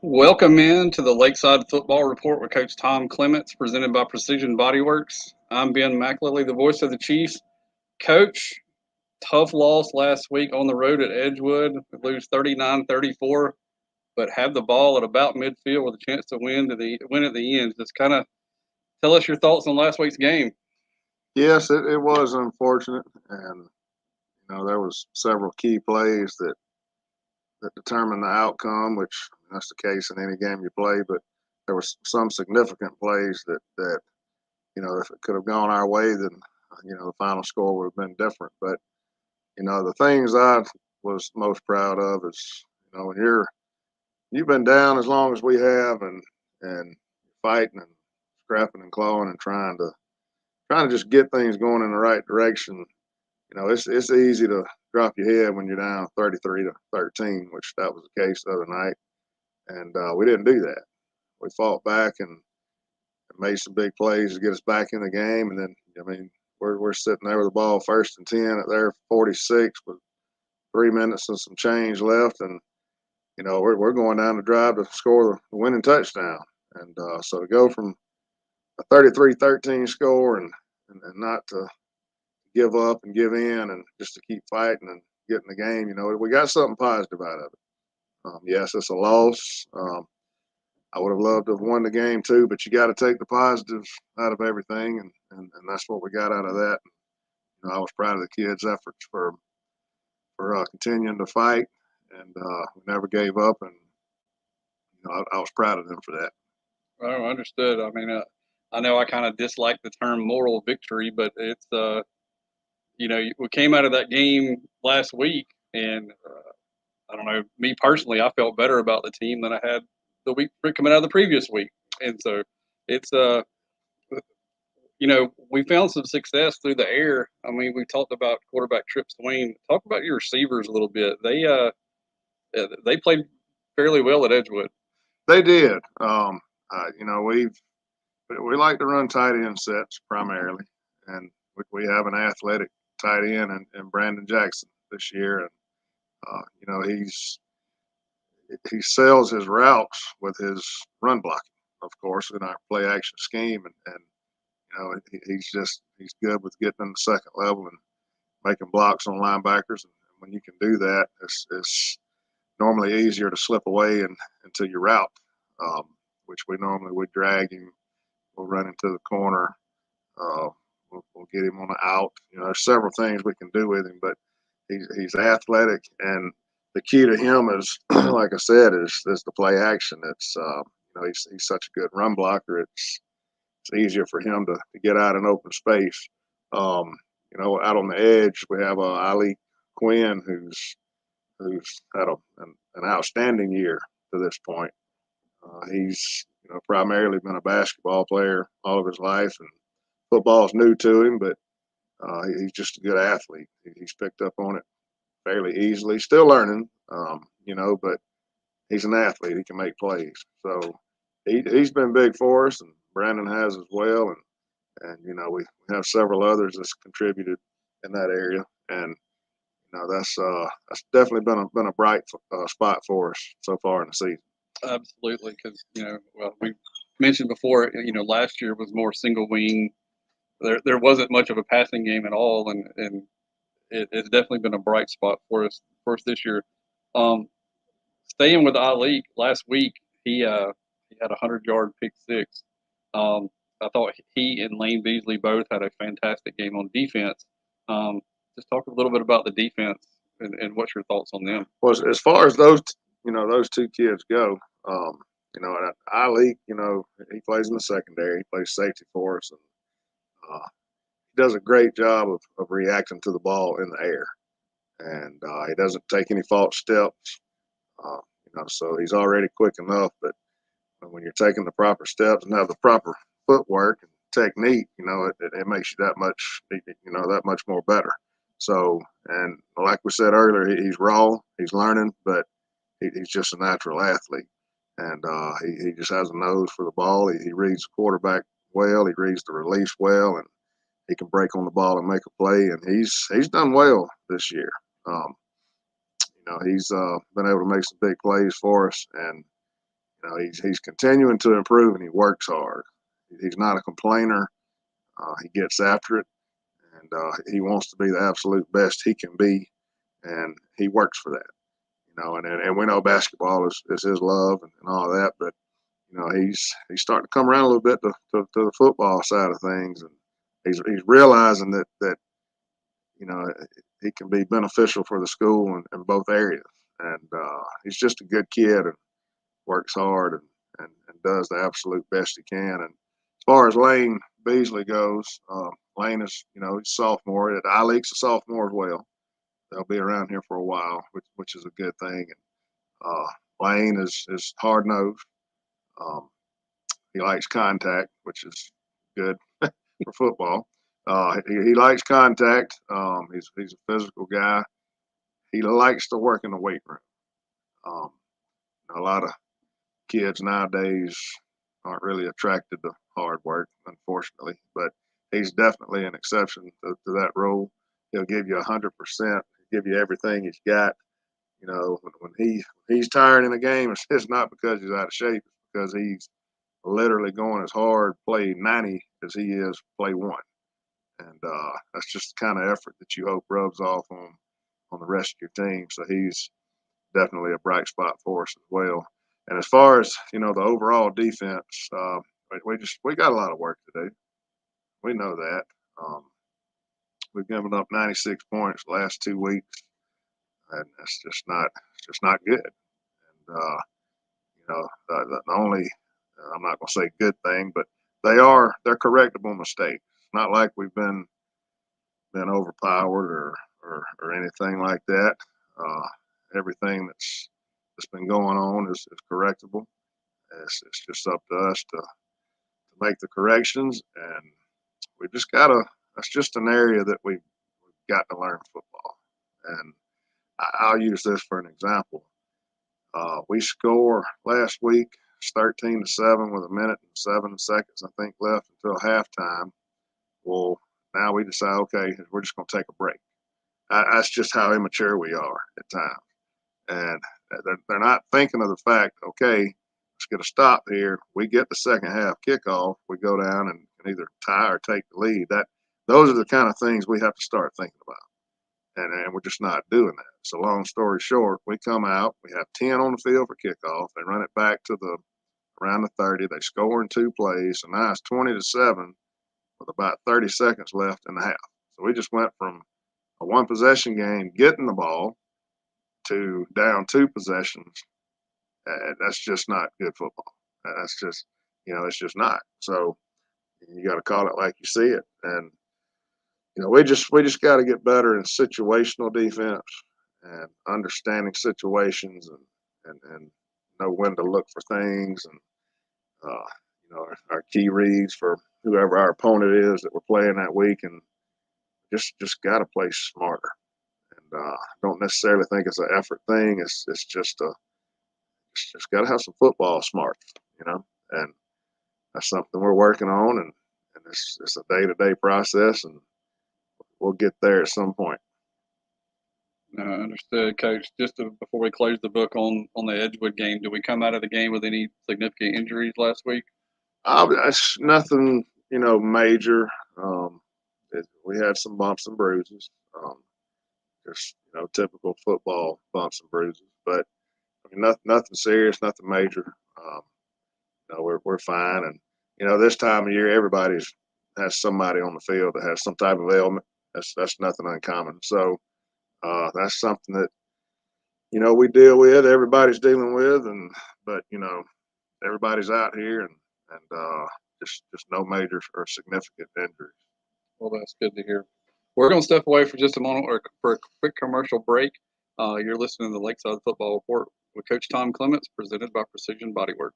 Welcome in to the Lakeside Football Report with Coach Tom Clements, presented by Precision Bodyworks. I'm Ben McLilley, the voice of the Chiefs. Coach, tough loss last week on the road at Edgewood. We lose 39-34, but have the ball at about midfield with a chance to win at the end. Just kind of tell us your thoughts on last week's game. Yes, it was unfortunate, and there was several key plays that determined the outcome, which that's the case in any game you play. But there was some significant plays that if it could have gone our way, then the final score would have been different. But the things I was most proud of is when you've been down as long as we have, and fighting and scrapping and clawing and trying to just get things going in the right direction. It's easy to drop your head when you're down 33-13, which that was the case the other night, and we didn't do that. We fought back and made some big plays to get us back in the game, and then we're sitting there with the ball 1st and 10 at their 46 with 3 minutes and some change left, and we're going down the drive to score the winning touchdown, and so to go from a 33-13 score and not to give up and give in and just to keep fighting and get in the game. We got something positive out of it. Yes, it's a loss. I would have loved to have won the game too, but you got to take the positives out of everything, and that's what we got out of that. I was proud of the kids' efforts for continuing to fight, and we never gave up, and I was proud of them for that. Oh, understood. I know I kind of dislike the term moral victory, but it's we came out of that game last week, and I don't know, me personally, I felt better about the team than I had the week coming out of the previous week, and so it's we found some success through the air. We talked about quarterback Trip Swain. Talk about your receivers a little bit. They played fairly well at Edgewood. They did. We like to run tight end sets primarily, and we have an athletic tight end in Brandon Jackson this year, and he sells his routes with his run blocking, of course, in our play action scheme, and he's good with getting in the second level and making blocks on linebackers, and when you can do that, it's normally easier to slip away into your route, which we normally would drag him. We'll run into the corner. We'll get him on the out. There's several things we can do with him, but he's athletic, and the key to him is, like I said, is the play action. It's he's such a good run blocker. It's easier for him to get out in open space. Out on the edge, we have Ali Quinn, who's had an outstanding year to this point. He's primarily been a basketball player all of his life, and football's new to him, but he's just a good athlete. He's picked up on it fairly easily. Still learning, but he's an athlete. He can make plays. So he's been big for us, and Brandon has as well. And we have several others that's contributed in that area, and that's definitely been a bright spot for us so far in the season. Absolutely, because we mentioned before, last year was more single wing. There wasn't much of a passing game at all, and it's definitely been a bright spot for us this year. Staying with Ali, last week he had a 100-yard pick six. I thought he and Lane Beasley both had a fantastic game on defense. Just talk a little bit about the defense and what's your thoughts on them. Well, as far as those two kids go, Ali, he plays in the secondary. He plays safety for us, and he does a great job of reacting to the ball in the air, and he doesn't take any false steps. So he's already quick enough, but when you're taking the proper steps and have the proper footwork and technique, it makes you that much more better. So, and like we said earlier, he's raw, he's learning, but he's just a natural athlete, and he just has a nose for the ball. He reads the quarterback well, he reads the release well, and he can break on the ball and make a play. And he's done well this year. He's been able to make some big plays for us, and he's continuing to improve, and he works hard. He's not a complainer. He gets after it, and he wants to be the absolute best he can be, and he works for that. And we know basketball is his love and all that, but he's starting to come around a little bit to the football side of things, and he's realizing that he can be beneficial for the school in both areas. And he's just a good kid and works hard and does the absolute best he can. And as far as Lane Beasley goes, Lane is, he's a sophomore. I-League's a sophomore as well. They'll be around here for a while, which is a good thing. And Lane is hard nosed. He likes contact, which is good for football. He likes contact. He's a physical guy. He likes to work in the weight room. A lot of kids nowadays aren't really attracted to hard work, unfortunately, but he's definitely an exception to that rule. He'll give you 100%, give you everything he's got. When he's tired in a game, it's not because he's out of shape, it's because he's literally going as hard play 90 as he is play 1. And that's just the kind of effort that you hope rubs off on the rest of your team. So he's definitely a bright spot for us as well. And as far as the overall defense, we got a lot of work to do. We know that. We've given up 96 points the last 2 weeks, and that's just not good. And the only I'm not going to say good thing, but they're correctable mistakes. It's not like we've been overpowered or anything like that. Everything that's been going on is correctable. It's just up to us to make the corrections, and we just gotta. That's just an area that we've got to learn football. And I'll use this for an example. We score last week. It's 13-7 with 1 minute and 7 seconds, I think, left until halftime. Well, now we decide, okay, we're just going to take a break. That's just how immature we are at times. And they're not thinking of the fact, okay, let's get a stop here. We get the second half kickoff. We go down and can either tie or take the lead. Those are the kind of things we have to start thinking about. And we're just not doing that. So long story short, we come out, we have 10 on the field for kickoff. They run it back to around the 30. They score in 2 plays. So now it's 20-7 with about 30 seconds left in the half. So we just went from a 1-possession game, getting the ball, to down 2 possessions. That's just not good football. That's just, it's just not. So you got to call it like you see it. And we just got to get better in situational defense and understanding situations and know when to look for things, and our key reads for whoever our opponent is that we're playing that week, and just got to play smarter. And don't necessarily think it's an effort thing. It's just got to have some football smarts, and that's something we're working on, and it's a day-to-day process, and we'll get there at some point. Understood, Coach. Before we close the book on the Edgewood game, did we come out of the game with any significant injuries last week? It's nothing, major. We had some bumps and bruises, just typical football bumps and bruises. But I mean, nothing serious, nothing major. We're fine, and this time of year, everybody has somebody on the field that has some type of ailment. That's nothing uncommon. So that's something that we deal with. Everybody's dealing with, but everybody's out here, and just no major or significant injuries. Well, that's good to hear. We're going to step away for just a moment for a quick commercial break. You're listening to the Lakeside Football Report with Coach Tom Clements, presented by Precision Bodywork.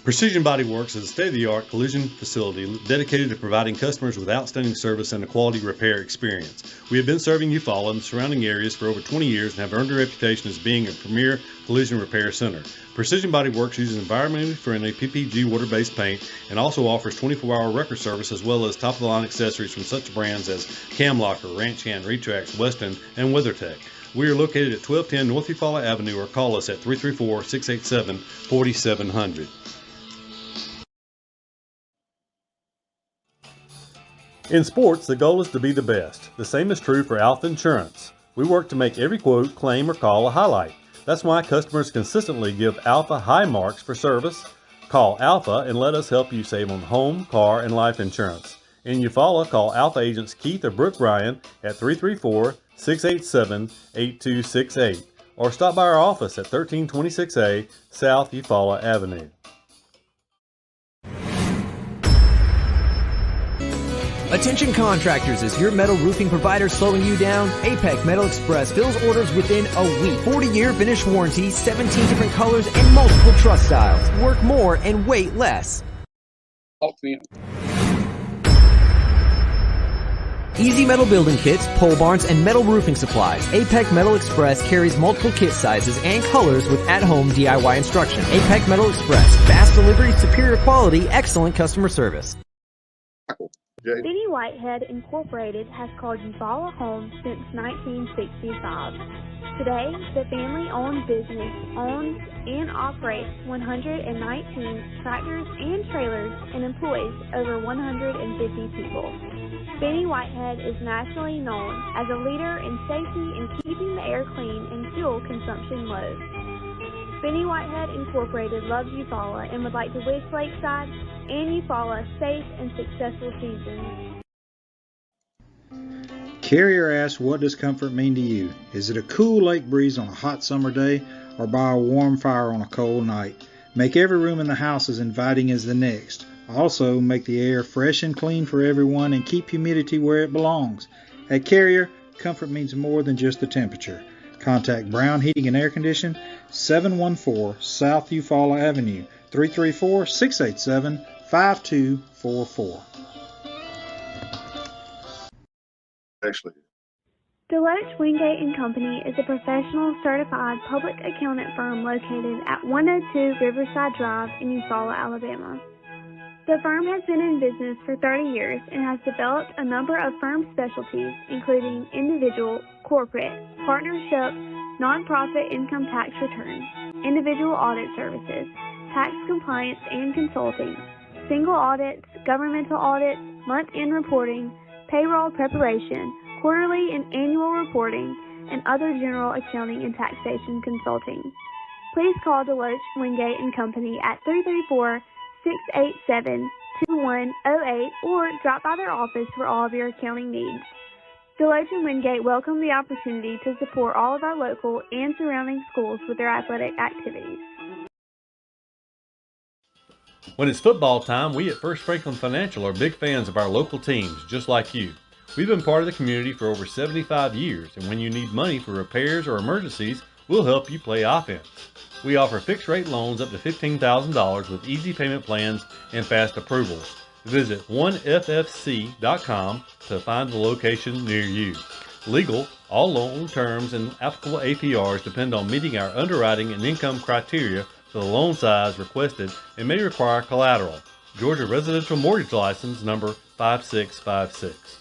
Precision Bodyworks is a state-of-the-art collision facility dedicated to providing customers with outstanding service and a quality repair experience. We have been serving Eufaula and the surrounding areas for over 20 years and have earned a reputation as being a premier collision repair center. Precision Bodyworks uses environmentally friendly PPG water-based paint and also offers 24-hour record service as well as top-of-the-line accessories from such brands as Camlocker, Ranch Hand, Retrax, Weston, and WeatherTech. We are located at 1210 North Eufaula Avenue, or call us at 334-687-4700. In sports, the goal is to be the best. The same is true for Alpha Insurance. We work to make every quote, claim, or call a highlight. That's why customers consistently give Alpha high marks for service. Call Alpha and let us help you save on home, car, and life insurance. In Eufaula, call Alpha agents Keith or Brooke Bryan at 334-687-8268 or stop by our office at 1326A South Eufaula Avenue. Attention contractors, is your metal roofing provider slowing you down? APEC Metal Express fills orders within a week. 40-year finish warranty, 17 different colors, and multiple truss styles. Work more and wait less. Easy metal building kits, pole barns, and metal roofing supplies. APEC Metal Express carries multiple kit sizes and colors with at-home DIY instruction. APEC Metal Express, fast delivery, superior quality, excellent customer service. Benny Whitehead Incorporated has called Eufaula home since 1965. Today, the family-owned business owns and operates 119 tractors and trailers and employs over 150 people. Benny Whitehead is nationally known as a leader in safety and keeping the air clean and fuel consumption low. Benny Whitehead Incorporated loves Eufaula and would like to wish Lakeside and Eufaula safe and successful seasons. Carrier asks, what does comfort mean to you? Is it a cool lake breeze on a hot summer day or by a warm fire on a cold night? Make every room in the house as inviting as the next. Also, make the air fresh and clean for everyone and keep humidity where it belongs. At Carrier, comfort means more than just the temperature. Contact Brown Heating and Air Condition, 714 South Eufaula Avenue, 334-687-5244. Actually, Deloach, Wingate & Company is a professional certified public accountant firm located at 102 Riverside Drive in Eufaula, Alabama. The firm has been in business for 30 years and has developed a number of firm specialties, including individual, corporate, partnership, nonprofit income tax returns, individual audit services, tax compliance and consulting, single audits, governmental audits, month-end reporting, payroll preparation, quarterly and annual reporting, and other general accounting and taxation consulting. Please call Deloach, Wingate & Company at 334-687-2108 or drop by their office for all of your accounting needs. Deloach & Wingate welcome the opportunity to support all of our local and surrounding schools with their athletic activities. When it's football time, we at First Franklin Financial are big fans of our local teams, just like you. We've been part of the community for over 75 years, and when you need money for repairs or emergencies, we'll help you play offense. We offer fixed-rate loans up to $15,000 with easy payment plans and fast approvals. Visit 1ffc.com to find the location near you. Legal, all loan terms and applicable APRs depend on meeting our underwriting and income criteria for the loan size requested and may require collateral. Georgia Residential Mortgage License number 5656.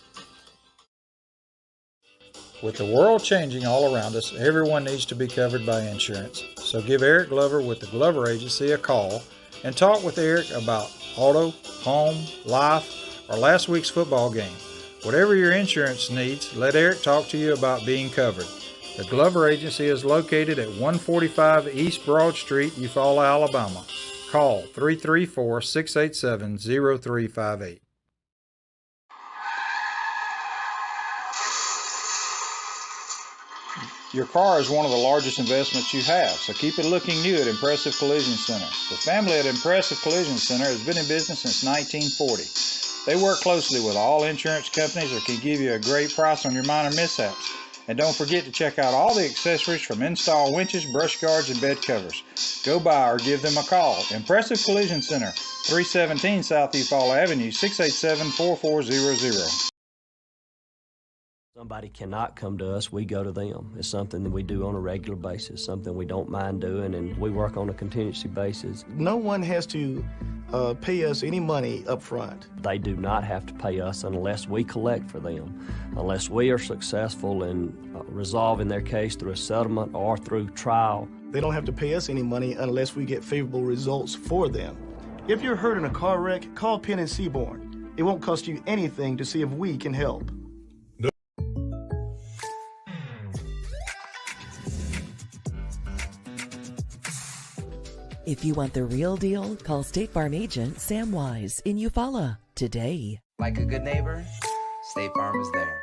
With the world changing all around us, everyone needs to be covered by insurance. So give Eric Glover with the Glover Agency a call and talk with Eric about auto, home, life, or last week's football game. Whatever your insurance needs, let Eric talk to you about being covered. The Glover Agency is located at 145 East Broad Street, Eufaula, Alabama. Call 334-687-0358. Your car is one of the largest investments you have, so keep it looking new at Impressive Collision Center. The family at Impressive Collision Center has been in business since 1940. They work closely with all insurance companies or can give you a great price on your minor mishaps. And don't forget to check out all the accessories from install winches, brush guards, and bed covers. Go by or give them a call. Impressive Collision Center, 317 South Eufaula Avenue, 687-4400. Somebody cannot come to us, we go to them. It's something that we do on a regular basis, something we don't mind doing, and we work on a contingency basis. No one has to pay us any money up front. They do not have to pay us unless we collect for them, unless we are successful in resolving their case through a settlement or through trial. They don't have to pay us any money unless we get favorable results for them. If you're hurt in a car wreck, call Penn and Seaborn. It won't cost you anything to see if we can help. If you want the real deal, call State Farm agent Sam Wise in Eufaula today. Like a good neighbor, State Farm is there.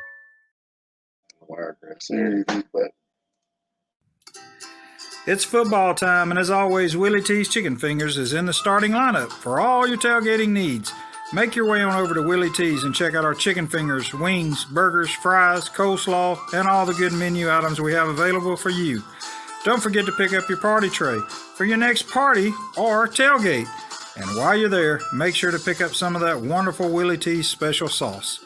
Wiregrass series, but It's football time, and as always, Willie T's Chicken Fingers is in the starting lineup for all your tailgating needs. Make your way on over to Willie T's and check out our chicken fingers, wings, burgers, fries, coleslaw, and all the good menu items we have available for you. Don't forget to pick up your party tray for your next party or tailgate. And while you're there, make sure to pick up some of that wonderful Willie T's special sauce.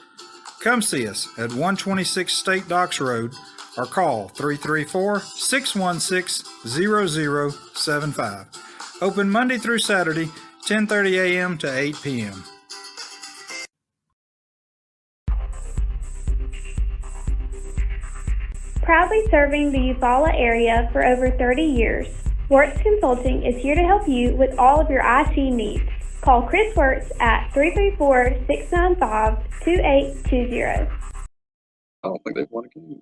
Come see us at 126 State Docks Road or call 334-616-0075. Open Monday through Saturday, 10:30 a.m. to 8 p.m. Proudly serving the Eufaula area for over 30 years, Wirtz Consulting is here to help you with all of your IT needs. Call Chris Wirtz at 334-695-2820. I don't think they've won a game.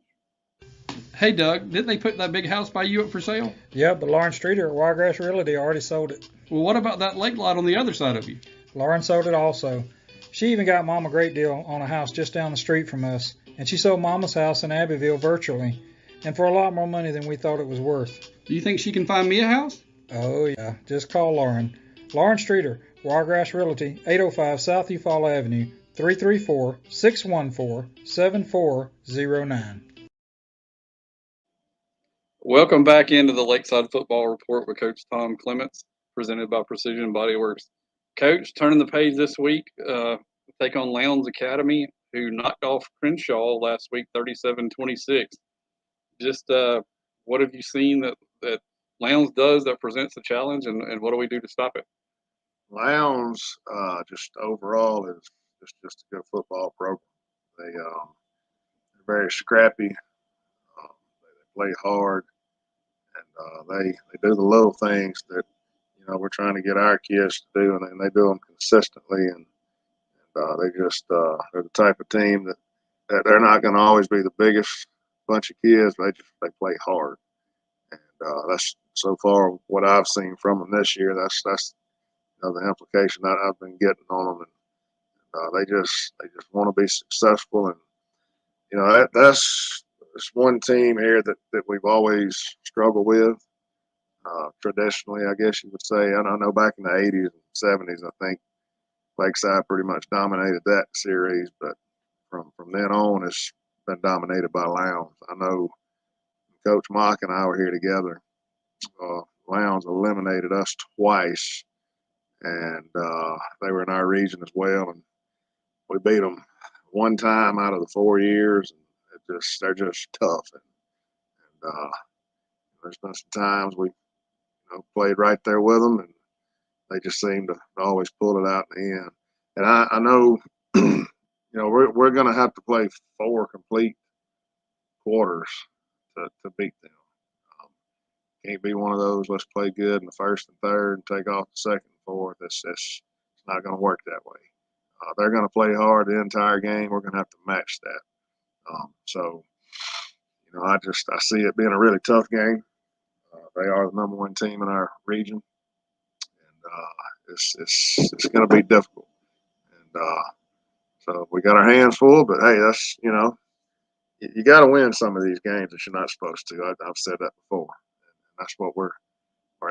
Hey, Doug, didn't they put that big house by you up for sale? Yeah, but Lauren Streeter at Wiregrass Realty already sold it. Well, what about that lake lot on the other side of you? Lauren sold it also. She even got Mom a great deal on a house just down the street from us, and she sold Mama's house in Abbeville virtually, and for a lot more money than we thought it was worth. Do you think she can find me a house? Oh yeah, just call Lauren. Lauren Streeter, Wiregrass Realty, 805 South Eufaula Avenue, 334-614-7409. Welcome back into the Lakeside Football Report with Coach Tom Clements, presented by Precision Body Works. Coach, turning the page this week, take on Lowndes Academy, who knocked off Crenshaw last week, 37-26. Just what have you seen that Lowndes does that presents a challenge, and what do we do to stop it? Lowndes, just overall is just a good football program. They're very scrappy. They play hard, and they do the little things that we're trying to get our kids to do, and they do them consistently. And they're the type of team that they're not going to always be the biggest bunch of kids. They play hard, and that's so far what I've seen from them this year. That's the implication that I've been getting on them, and they just want to be successful. And that's one team here that we've always struggled with. Traditionally, I guess you would say. I don't know, back in the 80s and 70s, I think Lakeside pretty much dominated that series, but from then on, it's been dominated by Lowndes. I know Coach Mock and I were here together. Lowndes eliminated us twice, and they were in our region as well, and we beat them one time out of the 4 years, and they're just tough. And there's been some times we played right there with them, and they just seem to always pull it out in the end. And I know, we're going to have to play 4 complete quarters to beat them. Can't be one of those, let's play good in the first and third and take off the second and fourth. It's not going to work that way. They're going to play hard the entire game. We're going to have to match that. I see it being a really tough game. They are the number 1 team in our region, and it's going to be difficult. And so we got our hands full, but hey, that's you got to win some of these games that you're not supposed to. I've said that before, and that's what we're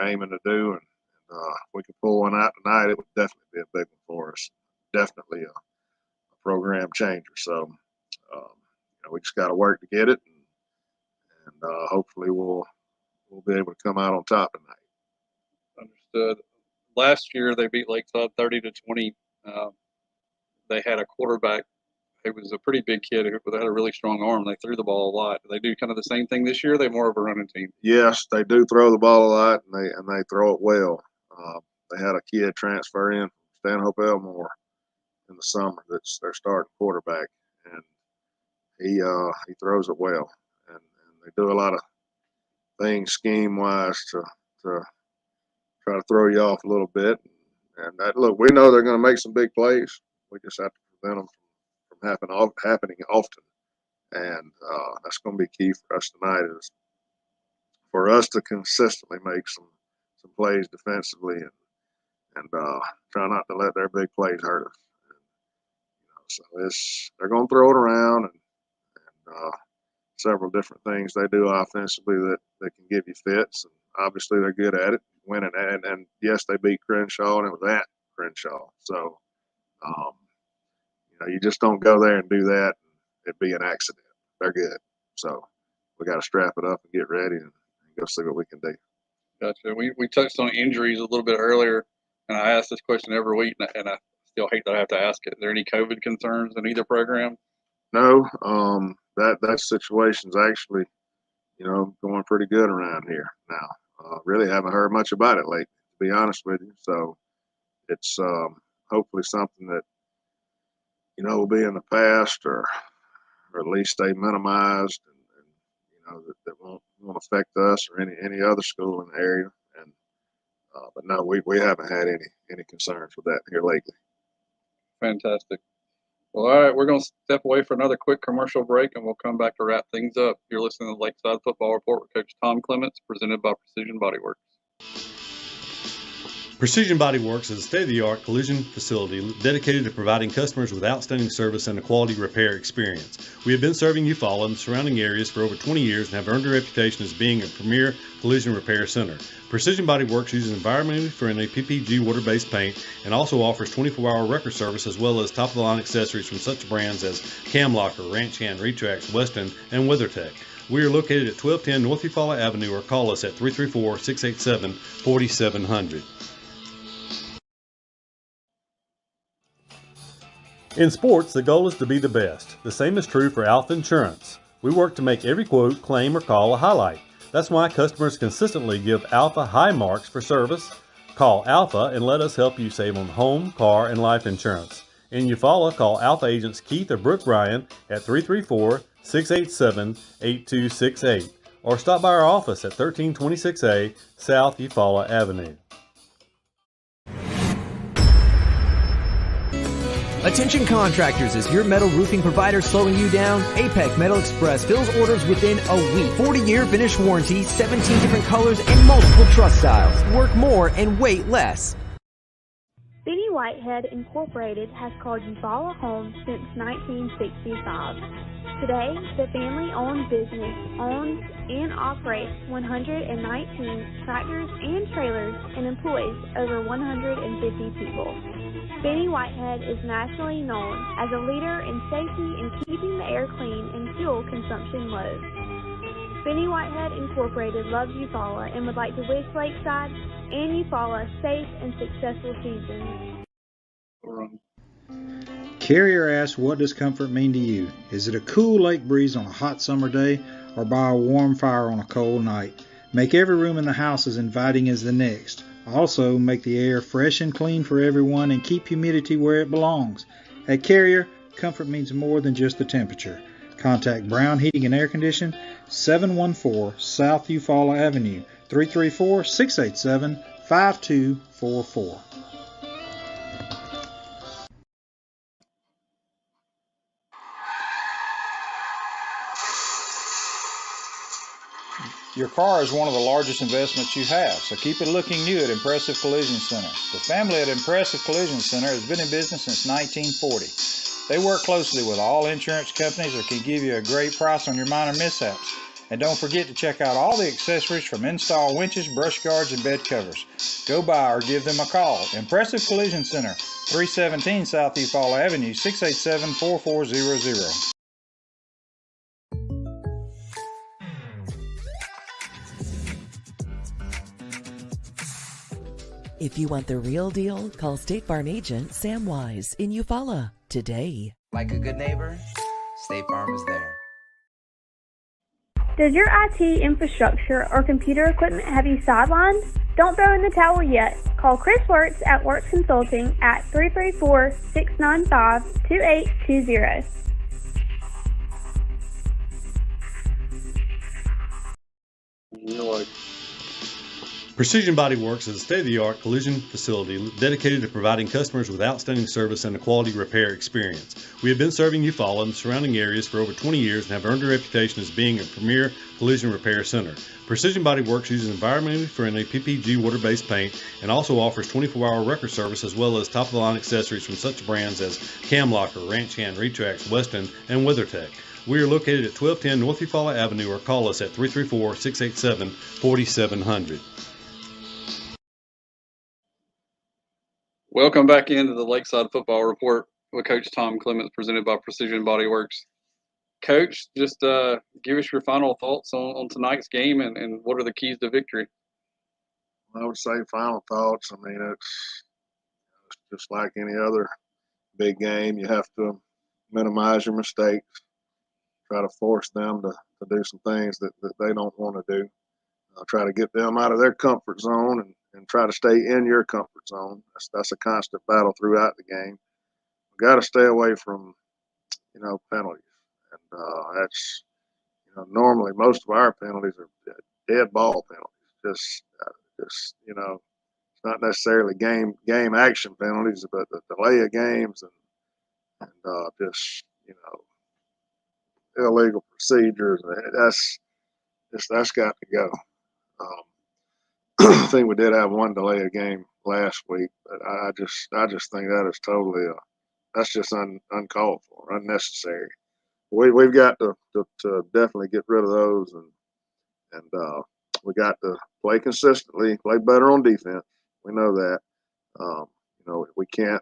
aiming to do. And if we can pull one out tonight, it would definitely be a big one for us. Definitely a program changer. So we just got to work to get it, and hopefully we'll be able to come out on top tonight. Understood. Last year they beat Lakeside 30-20. They had a quarterback who was a pretty big kid who had a really strong arm. They threw the ball a lot. Do they do kind of the same thing this year? They're more of a running team. Yes, they do throw the ball a lot, and they throw it well. They had a kid transfer in from Stanhope Elmore in the summer. That's their starting quarterback, and he throws it well. And they do a lot of things scheme wise to try to throw you off a little bit. And look, we know they're going to make some big plays. We just have to prevent them from happening often. And that's going to be key for us tonight, is for us to consistently make some plays defensively and try not to let their big plays hurt us. So they're going to throw it around and several different things they do offensively that can give you fits. And obviously they're good at it, winning at it. And yes, they beat Crenshaw, and it was at Crenshaw. So, you just don't go there and do that and it be an accident. They're good. So we got to strap it up and get ready and go see what we can do. Gotcha. We touched on injuries a little bit earlier, and I ask this question every week, and I still hate that I have to ask it. Are there any COVID concerns in either program? No, that situation's actually, going pretty good around here now. Really haven't heard much about it lately, to be honest with you. So it's hopefully something that, will be in the past or at least stay minimized and that won't affect us or any other school in the area. And but no, we haven't had any concerns with that here lately. Fantastic. Well, all right, we're going to step away for another quick commercial break, and we'll come back to wrap things up. You're listening to the Lakeside Football Report with Coach Tom Clements, presented by Precision Body Works. Precision Body Works is a state-of-the-art collision facility dedicated to providing customers with outstanding service and a quality repair experience. We have been serving Eufaula and the surrounding areas for over 20 years and have earned a reputation as being a premier collision repair center. Precision Body Works uses environmentally friendly PPG water-based paint and also offers 24-hour record service as well as top-of-the-line accessories from such brands as Cam Locker, Ranch Hand, Retrax, Weston, and WeatherTech. We are located at 1210 North Eufaula Avenue, or call us at 334-687-4700. In sports, the goal is to be the best. The same is true for Alpha Insurance. We work to make every quote, claim, or call a highlight. That's why customers consistently give Alpha high marks for service. Call Alpha and let us help you save on home, car, and life insurance. In Eufaula, call Alpha agents Keith or Brooke Bryan at 334-687-8268 or stop by our office at 1326A South Eufaula Avenue. Attention contractors, is your metal roofing provider slowing you down? APEC Metal Express fills orders within a week. 40-year finish warranty, 17 different colors, and multiple truss styles. Work more and wait less. Benny Whitehead Incorporated has called Eufaula home since 1965. Today, the family-owned business owns and operates 119 tractors and trailers and employs over 150 people. Benny Whitehead is nationally known as a leader in safety and keeping the air clean and fuel consumption low. Benny Whitehead Incorporated loves Eufaula and would like to wish Lakeside and Eufaula safe and successful seasons. Carrier asks, what does comfort mean to you? Is it a cool lake breeze on a hot summer day or by a warm fire on a cold night? Make every room in the house as inviting as the next. Also, make the air fresh and clean for everyone and keep humidity where it belongs. At Carrier, comfort means more than just the temperature. Contact Brown Heating and Air Conditioning, 714 South Eufaula Avenue, 334-687-5244. Your car is one of the largest investments you have, so keep it looking new at Impressive Collision Center. The family at Impressive Collision Center has been in business since 1940. They work closely with all insurance companies or can give you a great price on your minor mishaps. And don't forget to check out all the accessories from install winches, brush guards, and bed covers. Go by or give them a call. Impressive Collision Center, 317 South Eufaula Avenue, 687-4400. If you want the real deal, call State Farm agent Sam Wise in Eufaula today. Like a good neighbor, State Farm is there. Does your IT infrastructure or computer equipment have you sidelined? Don't throw in the towel yet. Call Chris Works at Works Consulting at 334-695-2820. You're like, Precision Body Works is a state-of-the-art collision facility dedicated to providing customers with outstanding service and a quality repair experience. We have been serving Eufaula and the surrounding areas for over 20 years and have earned a reputation as being a premier collision repair center. Precision Body Works uses environmentally friendly PPG water-based paint and also offers 24-hour record service as well as top-of-the-line accessories from such brands as Cam Locker, Ranch Hand, Retrax, Weston, and WeatherTech. We are located at 1210 North Eufaula Avenue or call us at 334-687-4700. welcome back into the Lakeside Football Report with Coach Tom Clements, presented by Precision Body Works. Coach, just give us your final thoughts on tonight's game and what are the keys to victory? I would say final thoughts. I mean, it's just like any other big game. You have to minimize your mistakes, try to force them to do some things that they don't want to do. Try to get them out of their comfort zone and try to stay in your comfort zone. That's a constant battle throughout the game. We got to stay away from, penalties. And that's, normally most of our penalties are dead ball penalties. Just it's not necessarily game action penalties, but the delay of games and just, illegal procedures. That's got to go. I think we did have one delay of game last week, but I just think that is totally that's just uncalled for, unnecessary. We've got to definitely get rid of those, and we got to play consistently, play better on defense. We know that. We can't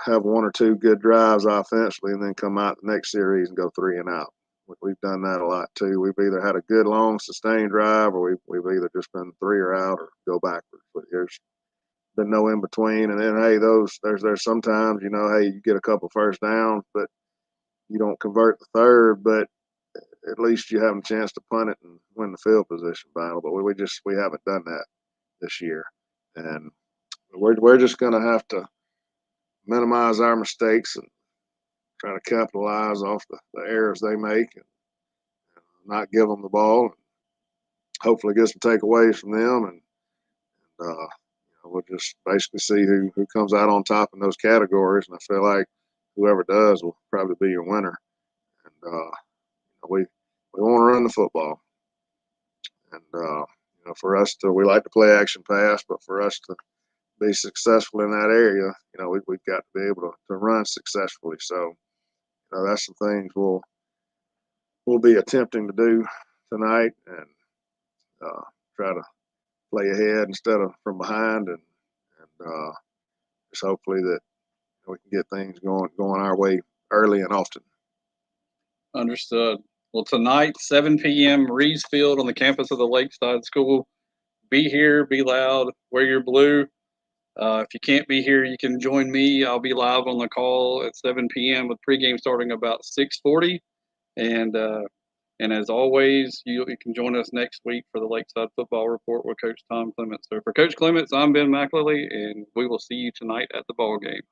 have one or two good drives offensively and then come out the next series and go 3 and out. We've done that a lot too. We've either had a good long sustained drive, or we've either just been 3 or out or go backwards. But there's been no in between. And then there's sometimes you get a couple first downs, but you don't convert the third. But at least you have a chance to punt it and win the field position battle. But we haven't done that this year, and we're just going to have to minimize our mistakes and try to capitalize off the errors they make and not give them the ball. And hopefully get some takeaways from them, and we'll just basically see who comes out on top in those categories. And I feel like whoever does will probably be your winner. And we want to run the football, and for us we like to play action pass, but for us to be successful in that area, we've got to be able to run successfully. So that's some things we'll be attempting to do tonight, and try to play ahead instead of from behind, and just hopefully that we can get things going our way early and often. Understood. Well, tonight, 7 p.m., Reeves Field on the campus of the Lakeside School. Be here, be loud, wear your blue. If you can't be here, you can join me. I'll be live on the call at 7 p.m. with pregame starting about 6:40. And as always, you can join us next week for the Lakeside Football Report with Coach Tom Clements. So for Coach Clements, I'm Ben McLilley, and we will see you tonight at the ball game.